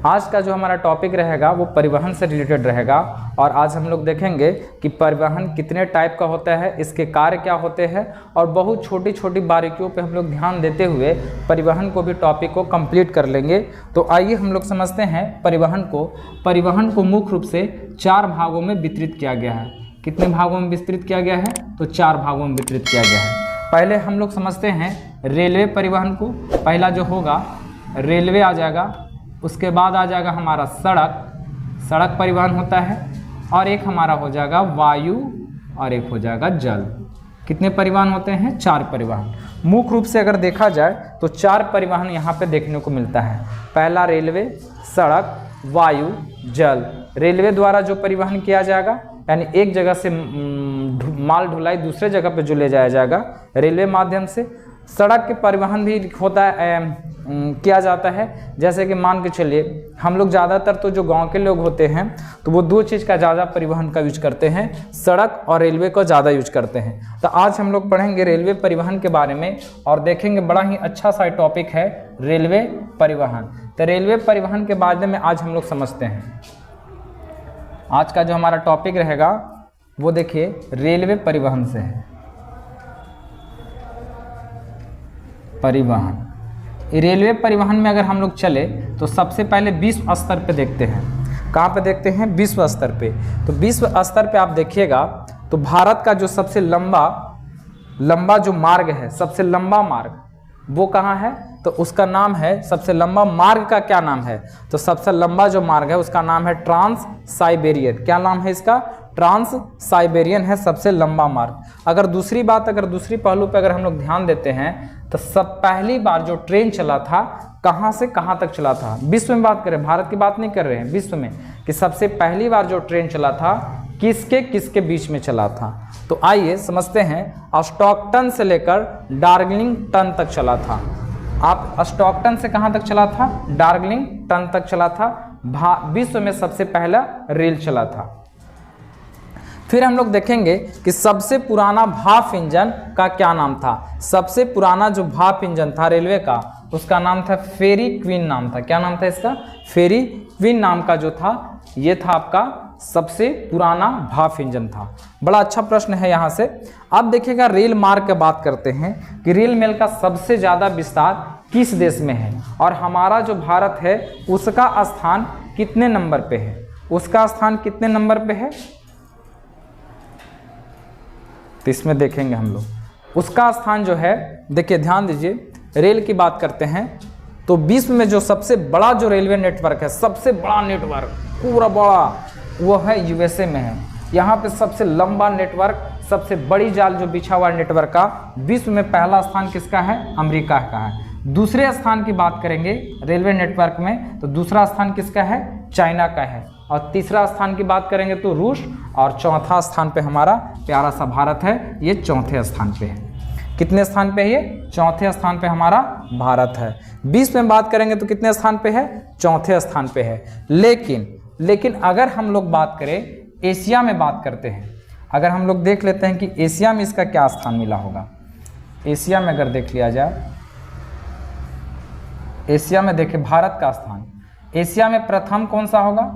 आज का जो हमारा टॉपिक रहेगा वो परिवहन से रिलेटेड रहेगा और आज हम लोग देखेंगे कि परिवहन कितने टाइप का होता है, इसके कार्य क्या होते हैं और बहुत छोटी छोटी बारीकियों पे हम लोग ध्यान देते हुए परिवहन को भी टॉपिक को कंप्लीट कर लेंगे। तो आइए हम लोग समझते हैं परिवहन को मुख्य रूप से 4 भागों में वितरित किया गया है। कितने भागों में विस्तृत किया गया है? तो 4 भागों में वितरित किया गया है। पहले हम लोग समझते हैं रेलवे परिवहन को। पहला जो होगा रेलवे आ जाएगा, उसके बाद आ जाएगा हमारा सड़क परिवहन होता है, और एक हमारा हो जाएगा वायु और एक हो जाएगा जल। कितने परिवहन होते हैं? 4 परिवहन। मुख्य रूप से अगर देखा जाए तो 4 परिवहन यहाँ पे देखने को मिलता है। पहला रेलवे, सड़क, वायु, जल। रेलवे द्वारा जो परिवहन किया जाएगा यानी एक जगह से माल ढुलाई दूसरे जगह पे जो ले जाया जाएगा रेलवे माध्यम से। सड़क के परिवहन भी होता है, किया जाता है। जैसे कि मान के चलिए हम लोग ज़्यादातर तो जो गांव के लोग होते हैं तो वो 2 चीज़ का ज़्यादा परिवहन का यूज करते हैं, सड़क और रेलवे को ज़्यादा यूज करते हैं। तो आज हम लोग पढ़ेंगे रेलवे परिवहन के बारे में और देखेंगे, बड़ा ही अच्छा सा टॉपिक है रेलवे परिवहन। तो रेलवे परिवहन के बारे में आज हम लोग समझते हैं। आज का जो हमारा टॉपिक रहेगा वो देखिए रेलवे परिवहन से है। परिवहन, रेलवे परिवहन में अगर हम लोग चले तो सबसे पहले विश्व स्तर पे देखते हैं। कहाँ पे देखते हैं? विश्व स्तर पे। तो विश्व स्तर पे आप देखिएगा तो भारत का जो सबसे लंबा जो मार्ग है, सबसे लंबा मार्ग वो कहाँ है? तो उसका नाम है, सबसे लंबा मार्ग का क्या नाम है? तो सबसे लंबा जो मार्ग है उसका नाम है ट्रांस साइबेरियन। क्या नाम है इसका? ट्रांस साइबेरियन है सबसे लंबा मार्ग। अगर दूसरी पहलू पे अगर हम लोग ध्यान देते हैं तो पहली बार जो ट्रेन चला था कहाँ से कहाँ तक चला था? विश्व में बात करें, भारत की बात नहीं कर रहे हैं, विश्व में, कि सबसे पहली बार जो ट्रेन चला था किसके बीच में चला था? तो आइए समझते हैं। स्टॉकटन से लेकर डार्जिलिंगटन तक चला था। आप स्टॉकटन से कहाँ तक चला था? डार्जिलिंगटन तक चला था। विश्व में सबसे पहला रेल चला था। फिर हम लोग देखेंगे कि सबसे पुराना भाप इंजन का क्या नाम था। सबसे पुराना जो भाप इंजन था रेलवे का उसका नाम था फेरी क्वीन नाम था। क्या नाम था इसका? फेरी क्वीन नाम का जो था ये था आपका सबसे पुराना भाप इंजन था। बड़ा अच्छा प्रश्न है यहाँ से। अब देखिएगा रेल मार्ग की बात करते हैं कि रेल मेल का सबसे ज़्यादा विस्तार किस देश में है और हमारा जो भारत है उसका स्थान कितने नंबर पे है? उसका स्थान कितने नंबर पे है? तो इसमें देखेंगे हम लोग उसका स्थान जो है। देखिए ध्यान दीजिए, रेल की बात करते हैं तो विश्व में जो सबसे बड़ा जो रेलवे नेटवर्क है, सबसे बड़ा नेटवर्क पूरा बड़ा, वो है यूएसए में है। यहाँ पे सबसे लंबा नेटवर्क, सबसे बड़ी जाल जो बिछा हुआ नेटवर्क का विश्व में पहला स्थान किसका है? अमेरिका का है। दूसरे स्थान की बात करेंगे रेलवे नेटवर्क में तो दूसरा स्थान किसका है? चाइना का है। और तीसरा स्थान की बात करेंगे तो रूस, और चौथा स्थान पे हमारा प्यारा सा भारत है, ये चौथे स्थान पे है। कितने स्थान पे है ये? चौथे स्थान पे हमारा भारत है। विश्व में बात करेंगे तो कितने स्थान पे है? चौथे स्थान पे है। लेकिन अगर हम लोग बात करें एशिया में बात करते हैं, अगर हम लोग देख लेते हैं कि एशिया में इसका क्या स्थान मिला होगा। एशिया में अगर देख लिया जाए, एशिया में देखें भारत का स्थान, एशिया में प्रथम कौन सा होगा?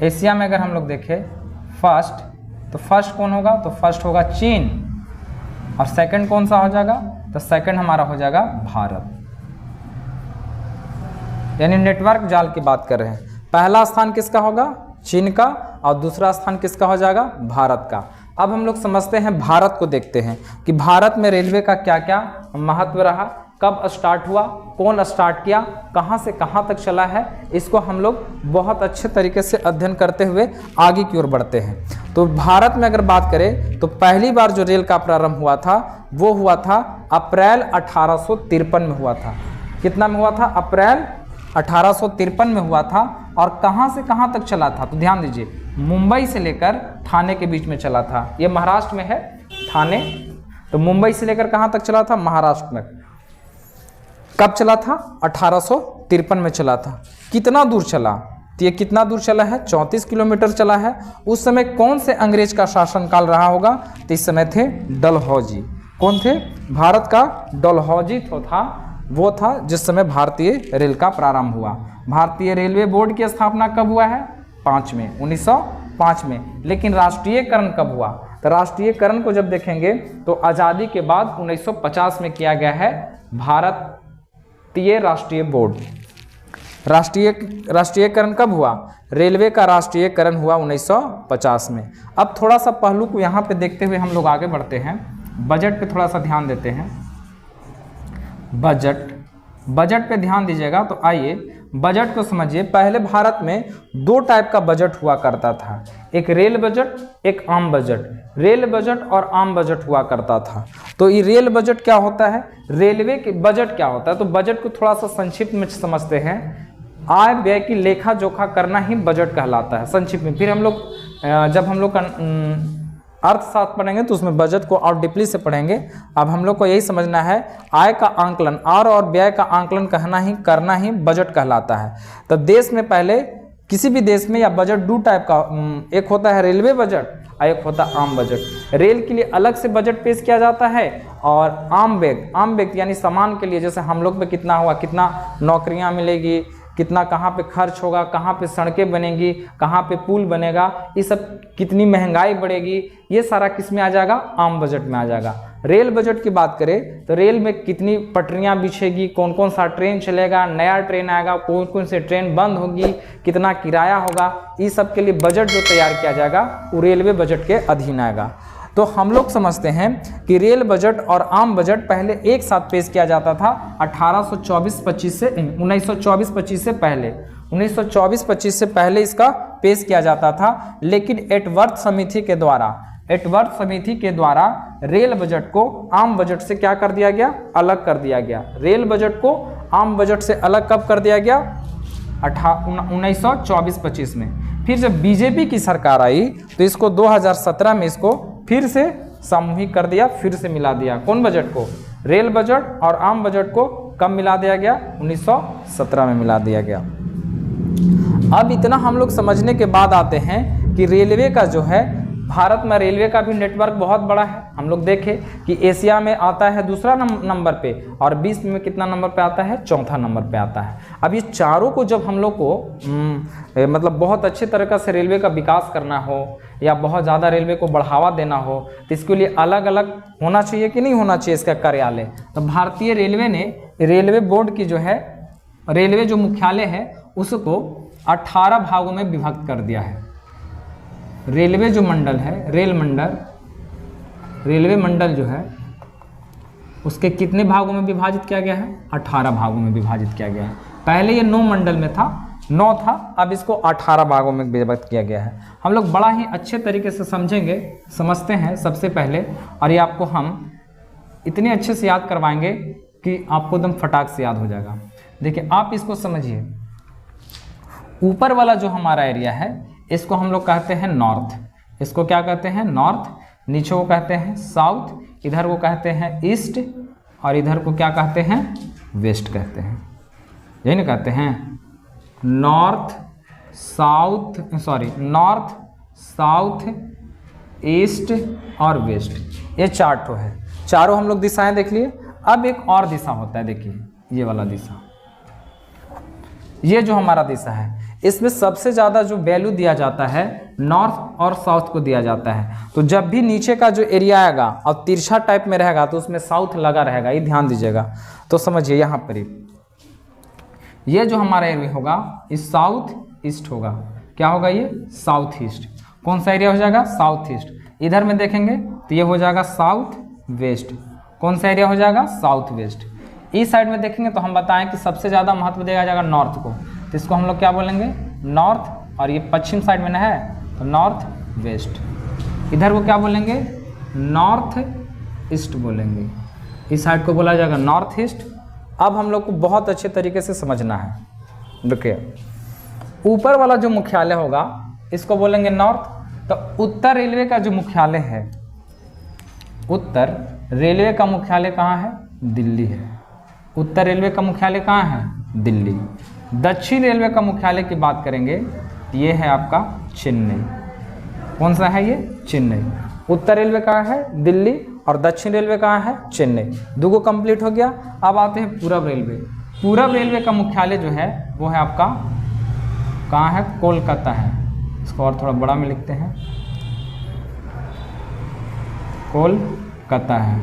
एशिया में अगर हम लोग देखें फर्स्ट, तो फर्स्ट कौन होगा? तो फर्स्ट होगा चीन। और सेकंड कौन सा हो जाएगा? तो सेकंड हमारा हो जाएगा भारत। यानी नेटवर्क जाल की बात कर रहे हैं। पहला स्थान किसका होगा? चीन का, और दूसरा स्थान किसका हो जाएगा? भारत का। अब हम लोग समझते हैं, भारत को देखते हैं कि भारत में रेलवे का क्या क्या महत्व रहा, कब स्टार्ट हुआ, कौन स्टार्ट किया, कहाँ से कहाँ तक चला है। इसको हम लोग बहुत अच्छे तरीके से अध्ययन करते हुए आगे की ओर बढ़ते हैं। तो भारत में अगर बात करें तो पहली बार जो रेल का प्रारंभ हुआ था वो हुआ था अप्रैल 1853 में हुआ था। कितना में हुआ था? अप्रैल 1853 में हुआ था। और कहाँ से कहाँ तक चला था? तो ध्यान दीजिए, मुंबई से लेकर ठाणे के बीच में चला था। ये महाराष्ट्र में है ठाणे। तो मुंबई से लेकर कहाँ तक चला था? महाराष्ट्र में। कब चला था? 1853 में चला था। कितना दूर चला? तो ये कितना दूर चला है? 34 किलोमीटर चला है। उस समय कौन से अंग्रेज का शासनकाल रहा होगा? तो इस समय थे डलहौजी। कौन थे? भारत का डलहौजी तो था वो था जिस समय भारतीय रेल का प्रारंभ हुआ। भारतीय रेलवे बोर्ड की स्थापना कब हुआ है? 5 में 1905 में। लेकिन राष्ट्रीयकरण कब हुआ? तो राष्ट्रीयकरण को जब देखेंगे तो आज़ादी के बाद 1950 में किया गया है भारतीय राष्ट्रीय बोर्ड। राष्ट्रीयकरण कब हुआ? रेलवे का राष्ट्रीयकरण हुआ 1950 में। अब थोड़ा सा पहलू को यहाँ पे देखते हुए हम लोग आगे बढ़ते हैं। बजट पे थोड़ा सा ध्यान देते हैं। बजट पे ध्यान दीजिएगा। तो आइए बजट को समझिए। पहले भारत में 2 टाइप का बजट हुआ करता था, एक रेल बजट, एक आम बजट। रेल बजट और आम बजट हुआ करता था। तो ये रेल बजट क्या होता है, रेलवे के बजट क्या होता है? तो बजट को थोड़ा सा संक्षिप्त में समझते हैं। आय व्यय की लेखा जोखा करना ही बजट कहलाता है संक्षिप्त में। फिर हम लोग जब हम लोग का अर्थशास्त्र पढ़ेंगे तो उसमें बजट को और डीपली से पढ़ेंगे। अब हम लोग को यही समझना है, आय का आंकलन, आय और व्यय का आंकलन करना ही बजट कहलाता है। तो देश में पहले किसी भी देश में या बजट 2 टाइप का, एक होता है रेलवे बजट और एक होता है आम बजट। रेल के लिए अलग से बजट पेश किया जाता है और आम व्यक्ति यानी सामान के लिए, जैसे हम लोग पे कितना हुआ, कितना नौकरियां मिलेगी, कितना कहाँ पे खर्च होगा, कहाँ पे सड़कें बनेंगी, कहाँ पे पुल बनेगा, ये सब कितनी महंगाई बढ़ेगी, ये सारा किस में आ जाएगा? आम बजट में आ जाएगा। रेल बजट की बात करें तो रेल में कितनी पटरियां बिछेगी, कौन कौन सा ट्रेन चलेगा, नया ट्रेन आएगा, कौन कौन से ट्रेन बंद होगी, कितना किराया होगा, इस सब के लिए बजट जो तैयार किया जाएगा वो रेलवे बजट के अधीन आएगा। तो हम लोग समझते हैं कि रेल बजट और आम बजट पहले एक साथ पेश किया जाता था 1924-25 से पहले। 1924-25 से पहले इसका पेश किया जाता था। लेकिन एटवर्थ समिति के द्वारा रेल बजट को आम बजट से क्या कर दिया गया? अलग कर दिया गया। रेल बजट को आम बजट से अलग कब कर दिया गया? 1924-25 में। फिर जब बीजेपी की सरकार आई तो इसको 2017 में इसको फिर से सामूहिक कर दिया, फिर से मिला दिया। कौन बजट को? रेल बजट और आम बजट को कब मिला दिया गया? 1917 में मिला दिया गया। अब इतना हम लोग समझने के बाद आते हैं कि रेलवे का जो है, भारत में रेलवे का भी नेटवर्क बहुत बड़ा है। हम लोग देखें कि एशिया में आता है दूसरा नंबर पे और विश्व में कितना नंबर पे आता है? चौथा नंबर पे आता है। अब ये चारों को जब हम लोग को मतलब बहुत अच्छे तरीक़े से रेलवे का विकास करना हो या बहुत ज़्यादा रेलवे को बढ़ावा देना हो तो इसके लिए अलग अलग होना चाहिए कि नहीं होना चाहिए इसका कार्यालय। तो भारतीय रेलवे ने रेलवे बोर्ड की जो है, रेलवे जो मुख्यालय है उसको 18 भागों में विभक्त कर दिया है। रेलवे जो मंडल है, रेलवे मंडल जो है उसके कितने भागों में विभाजित किया गया है? 18 भागों में विभाजित किया गया है। पहले ये 9 मंडल में था, 9 था, अब इसको 18 भागों में विभक्त किया गया है। हम लोग बड़ा ही अच्छे तरीके से समझते हैं सबसे पहले, और ये आपको हम इतने अच्छे से याद करवाएंगे कि आपको एकदम फटाक से याद हो जाएगा। देखिए आप इसको समझिए, ऊपर वाला जो हमारा एरिया है इसको हम लोग कहते हैं नॉर्थ। इसको क्या कहते हैं? नॉर्थ। नीचे को कहते हैं साउथ, इधर को कहते हैं ईस्ट, और इधर को क्या कहते हैं? वेस्ट कहते हैं। यही ना कहते हैं? नॉर्थ, साउथ, ईस्ट और वेस्ट, ये 4 ठो है। चारों हम लोग दिशाएं देख लिए। अब एक और दिशा होता है, देखिए ये वाला दिशा, ये जो हमारा दिशा है इसमें सबसे ज़्यादा जो वैल्यू दिया जाता है नॉर्थ और साउथ को दिया जाता है। तो जब भी नीचे का जो एरिया आएगा और तिरछा टाइप में रहेगा तो उसमें साउथ लगा रहेगा, ये ध्यान दीजिएगा। तो समझिए यहाँ पर ये जो हमारा एरिया होगा इस साउथ ईस्ट होगा। क्या होगा? ये साउथ ईस्ट। कौन सा एरिया हो जाएगा? South east. इधर में देखेंगे तो ये हो जाएगा साउथ वेस्ट। कौन सा एरिया हो जाएगा? South west. इस साइड में देखेंगे तो हम बताएं कि सबसे ज़्यादा महत्व दिया जाएगा नॉर्थ को, तो इसको हम लोग क्या बोलेंगे? नॉर्थ। और ये पश्चिम साइड में ना है तो नॉर्थ वेस्ट। इधर को क्या बोलेंगे? नॉर्थ ईस्ट बोलेंगे। इस साइड को बोला जाएगा नॉर्थ ईस्ट। अब हम लोग को बहुत अच्छे तरीके से समझना है। देखिए ऊपर वाला जो मुख्यालय होगा इसको बोलेंगे नॉर्थ। तो उत्तर रेलवे का जो मुख्यालय है, उत्तर रेलवे का मुख्यालय कहाँ है? दिल्ली है। उत्तर रेलवे का मुख्यालय कहाँ है? दिल्ली। दक्षिण रेलवे का मुख्यालय की बात करेंगे, ये है आपका चेन्नई। कौन सा है ये? चेन्नई। उत्तर रेलवे का है दिल्ली और दक्षिण रेलवे कहाँ है, चेन्नई। दो को कंप्लीट हो गया। अब आते हैं पूरब रेलवे। पूरब रेलवे का मुख्यालय जो है वो है आपका कहाँ है, कोलकाता है। इसको और थोड़ा बड़ा में लिखते हैं, कोलकाता है।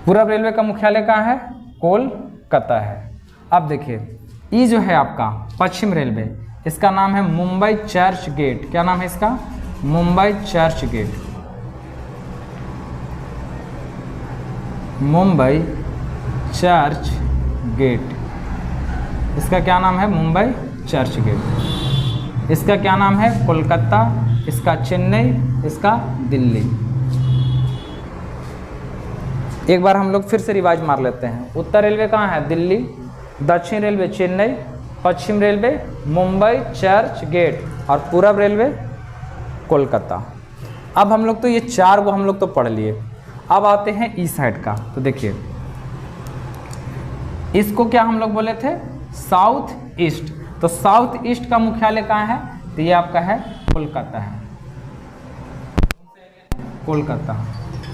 पूरब रेलवे का मुख्यालय कहाँ है, कोलकाता है। अब देखिए ये जो है आपका पश्चिम रेलवे, इसका नाम है मुंबई चर्च गेट। क्या नाम है इसका, मुंबई चर्च गेट। मुंबई चर्च गेट, इसका क्या नाम है, मुंबई चर्च गेट। इसका क्या नाम है, कोलकाता, इसका चेन्नई, इसका दिल्ली। एक बार हम लोग फिर से रिवाइज मार लेते हैं। उत्तर रेलवे कहाँ है, दिल्ली। दक्षिण रेलवे चेन्नई। पश्चिम रेलवे मुंबई चर्च गेट। और पूरब रेलवे कोलकाता। अब हम लोग तो ये चार वो हम लोग तो पढ़ लिए। अब आते हैं ईस्ट साइड का। तो देखिए इसको क्या हम लोग बोले थे, साउथ ईस्ट। तो साउथ ईस्ट का मुख्यालय कहाँ है, तो ये आपका है कोलकाता है, कोलकाता।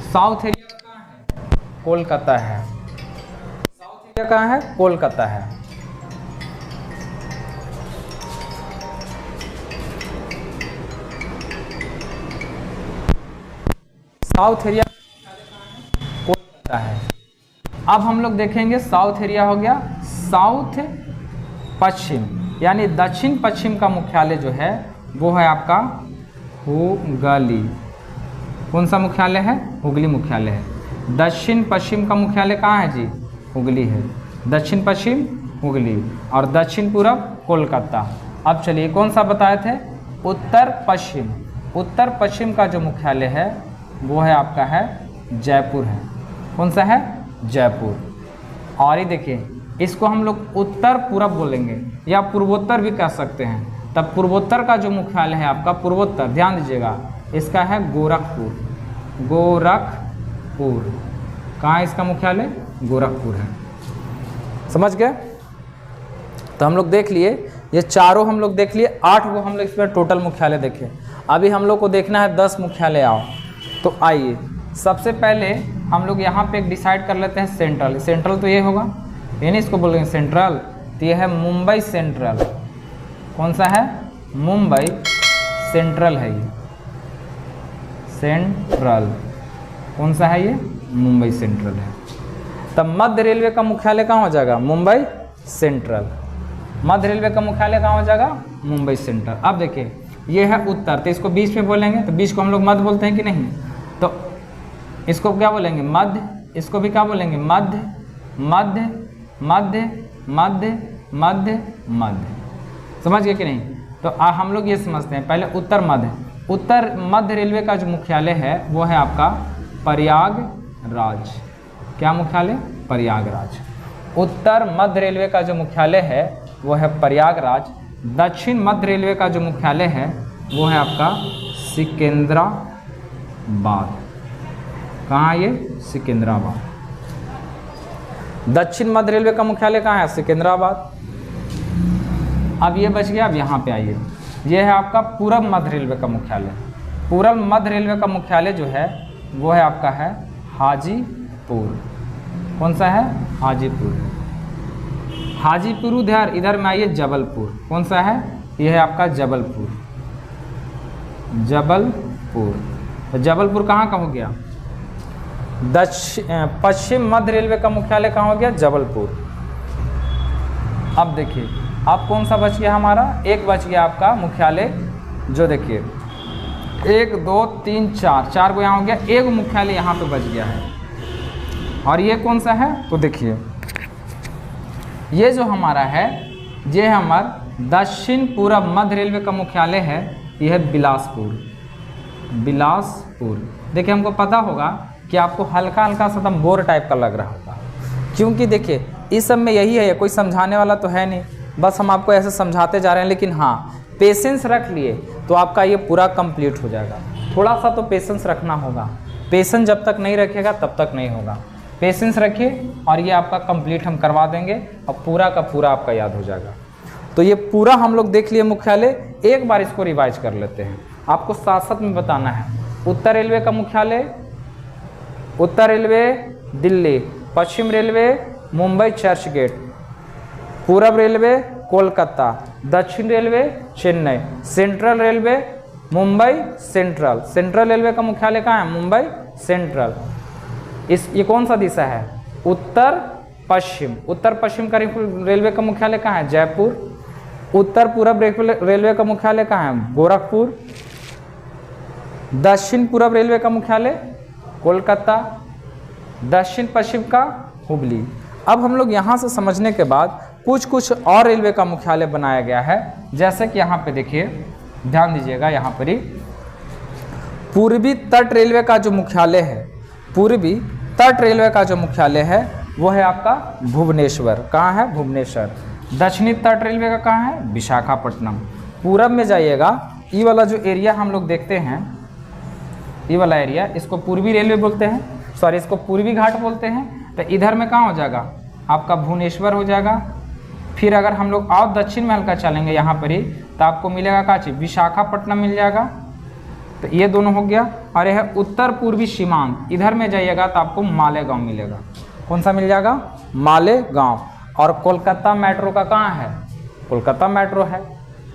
साउथ एरिया कहाँ है, कोलकाता है। साउथ एरिया कहाँ है, कोलकाता है। साउथ एरिया कोलकाता है। अब हम लोग देखेंगे साउथ एरिया हो गया साउथ पश्चिम, यानी दक्षिण पश्चिम का मुख्यालय जो है वो है आपका हुगली। कौन सा मुख्यालय है, हुगली मुख्यालय है। दक्षिण पश्चिम का मुख्यालय कहाँ है जी, हुगली है। दक्षिण पश्चिम हुगली और दक्षिण पूरब कोलकाता। अब चलिए कौन सा बताए थे, उत्तर पश्चिम। उत्तर पश्चिम का जो मुख्यालय है वो है आपका है जयपुर है। कौन सा है, जयपुर। और ये देखिए इसको हम लोग उत्तर पूरब बोलेंगे या पूर्वोत्तर भी कह सकते हैं। तब पूर्वोत्तर का जो मुख्यालय है आपका पूर्वोत्तर, ध्यान दीजिएगा, इसका है गोरखपुर। गोरखपुर कहाँ है इसका मुख्यालय, गोरखपुर है। समझ गए। तो हम लोग देख लिए ये चारों हम लोग देख लिए, 8 वो हम लोग इसमें टोटल मुख्यालय देखे। अभी हम लोग को देखना है 10 मुख्यालय। आओ तो आइए सबसे पहले हम लोग यहाँ पे एक डिसाइड कर लेते हैं सेंट्रल। सेंट्रल तो ये होगा, यानी इसको बोलेंगे सेंट्रल। तो ये है मुंबई सेंट्रल। कौन सा है, मुंबई सेंट्रल है ये, सेंट्रल। कौन सा है ये, मुंबई सेंट्रल है। तब मध्य रेलवे का मुख्यालय कहाँ हो जाएगा, मुंबई सेंट्रल। मध्य रेलवे का मुख्यालय कहाँ हो जाएगा, मुंबई सेंट्रल। अब देखिए ये है उत्तर, तो इसको बीच में बोलेंगे, तो बीच को हम लोग मध्य बोलते हैं कि नहीं, तो इसको क्या बोलेंगे, मध्य। इसको भी क्या बोलेंगे, मध्य मध्य मध्य मध्य मध्य मध्य। समझ गए कि नहीं। तो हम लोग ये समझते हैं पहले उत्तर मध्य। उत्तर मध्य रेलवे का जो मुख्यालय है वो है आपका प्रयागराज। क्या मुख्यालय, प्रयागराज। उत्तर मध्य रेलवे का जो मुख्यालय है वो है प्रयागराज। दक्षिण मध्य रेलवे का जो मुख्यालय है वो है आपका सिकंदराबाद। कहाँ ये, सिकंदराबाद। दक्षिण मध्य रेलवे का मुख्यालय कहाँ है, सिकंदराबाद। अब ये बच गया। अब यहाँ पे आइए, ये है आपका पूरब मध्य रेलवे का मुख्यालय। पूरब मध्य रेलवे का मुख्यालय जो है वो है आपका है हाजीपुर। कौन सा है, हाजीपुर। हाजीपुर इधर में आइए जबलपुर। कौन सा है, ये है आपका जबलपुर। जबलपुर। तो जबलपुर कहाँ का हो गया, पश्चिम मध्य रेलवे का मुख्यालय कहाँ हो गया, जबलपुर। अब देखिए अब कौन सा बच गया हमारा, एक बच गया आपका मुख्यालय, जो देखिए 1 2 3 4 को यहाँ हो गया। एक मुख्यालय यहाँ पे बच गया है। और ये कौन सा है, तो देखिए ये जो हमारा है, ये हमारा दक्षिण पूरब मध्य रेलवे का मुख्यालय है, यह है बिलासपुर। बिलासपुर। देखिए हमको पता होगा कि आपको हल्का हल्का सा एकदम बोर टाइप का लग रहा होगा, क्योंकि देखिए इस सब में यही है, कोई समझाने वाला तो है नहीं, बस हम आपको ऐसे समझाते जा रहे हैं। लेकिन हाँ, पेशेंस रख लिए तो आपका ये पूरा कंप्लीट हो जाएगा। थोड़ा सा तो पेशेंस रखना होगा। पेशेंस जब तक नहीं रखेगा तब तक नहीं होगा। पेशेंस रखिए और ये आपका कंप्लीट हम करवा देंगे और पूरा का पूरा आपका याद हो जाएगा। तो ये पूरा हम लोग देख लिए मुख्यालय। एक बार इसको रिवाइज कर लेते हैं, आपको साथ साथ में बताना है। उत्तर रेलवे का मुख्यालय उत्तर रेलवे दिल्ली, पश्चिम रेलवे मुंबई चर्च गेट, पूरब रेलवे कोलकाता, दक्षिण railway Chennai, central railway Mumbai central. Central railway का मुख्यालय कहाँ है? मुंबई सेंट्रल। ये कौन सा दिशा है? उत्तर पश्चिम। उत्तर पश्चिम का रेलवे का मुख्यालय कहाँ है? जयपुर। उत्तर पूरब रेलवे का मुख्यालय कहाँ है? गोरखपुर। दक्षिण पूरब रेलवे का मुख्यालय कोलकाता। दक्षिण पश्चिम का हुबली। अब हम लोग यहाँ से समझने के बाद कुछ और रेलवे का मुख्यालय बनाया गया है, जैसे कि यहाँ पे देखिए, ध्यान दीजिएगा, यहाँ पर ही पूर्वी तट रेलवे का जो मुख्यालय है, पूर्वी तट रेलवे का जो मुख्यालय है वो है आपका भुवनेश्वर। कहाँ है? भुवनेश्वर। दक्षिणी तट रेलवे का कहाँ है? विशाखापट्टनम। पूरब में जाइएगा, ये वाला जो एरिया हम लोग देखते हैं, ये वाला एरिया, इसको पूर्वी रेलवे बोलते हैं, सॉरी इसको पूर्वी घाट बोलते हैं। तो इधर में कहाँ हो जाएगा? आपका भुवनेश्वर हो जाएगा। फिर अगर हम लोग और दक्षिण में हल्का चलेंगे यहाँ पर ही, तो आपको मिलेगा कहाँ चीज? विशाखापट्टनम मिल जाएगा। तो ये दोनों हो गया। और यह है उत्तर पूर्वी सीमांत, इधर में जाइएगा तो आपको मालेगांव मिलेगा। कौन सा मिल जाएगा? मालेगांव। और कोलकाता मेट्रो का कहाँ है? कोलकाता मेट्रो है।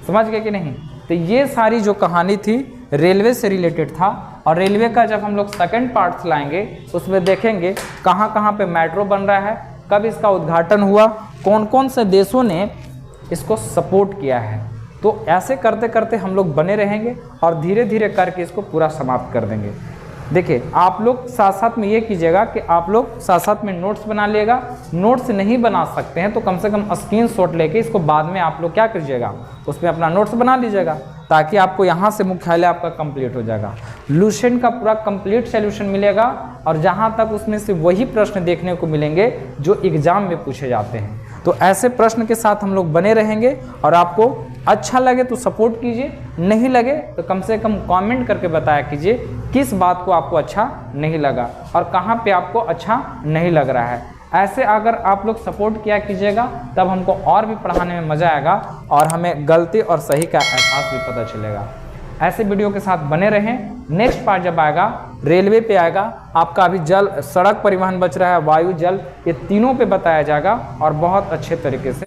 समझ गए कि नहीं? तो ये सारी जो कहानी थी रेलवे से रिलेटेड था। और रेलवे का जब हम लोग सेकंड पार्ट लाएंगे उसमें देखेंगे कहाँ कहाँ पे मेट्रो बन रहा है, कब इसका उद्घाटन हुआ, कौन कौन से देशों ने इसको सपोर्ट किया है। तो ऐसे करते करते हम लोग बने रहेंगे और धीरे धीरे करके इसको पूरा समाप्त कर देंगे। देखिए, आप लोग साथ साथ में ये कीजिएगा कि आप लोग साथ साथ में नोट्स बना लिएगा। नोट्स नहीं बना सकते हैं तो कम से कम स्क्रीनशॉट लेके इसको बाद में आप लोग क्या कीजिएगा, उसमें अपना नोट्स बना लीजिएगा, ताकि आपको यहाँ से मुख्यालय आपका कंप्लीट हो जाएगा। लुसेंट का पूरा कंप्लीट सॉल्यूशन मिलेगा और जहाँ तक उसमें से वही प्रश्न देखने को मिलेंगे जो एग्जाम में पूछे जाते हैं। तो ऐसे प्रश्न के साथ हम लोग बने रहेंगे। और आपको अच्छा लगे तो सपोर्ट कीजिए, नहीं लगे तो कम से कम कमेंट करके बताया कीजिए किस बात को आपको अच्छा नहीं लगा और कहाँ पे आपको अच्छा नहीं लग रहा है। ऐसे अगर आप लोग सपोर्ट किया कीजिएगा तब हमको और भी पढ़ाने में मज़ा आएगा और हमें गलती और सही का एहसास भी पता चलेगा। ऐसे वीडियो के साथ बने रहें। नेक्स्ट पार्ट जब आएगा रेलवे पे आएगा, आपका अभी जल सड़क परिवहन बच रहा है, वायु जल, ये तीनों पे बताया जाएगा और बहुत अच्छे तरीके से।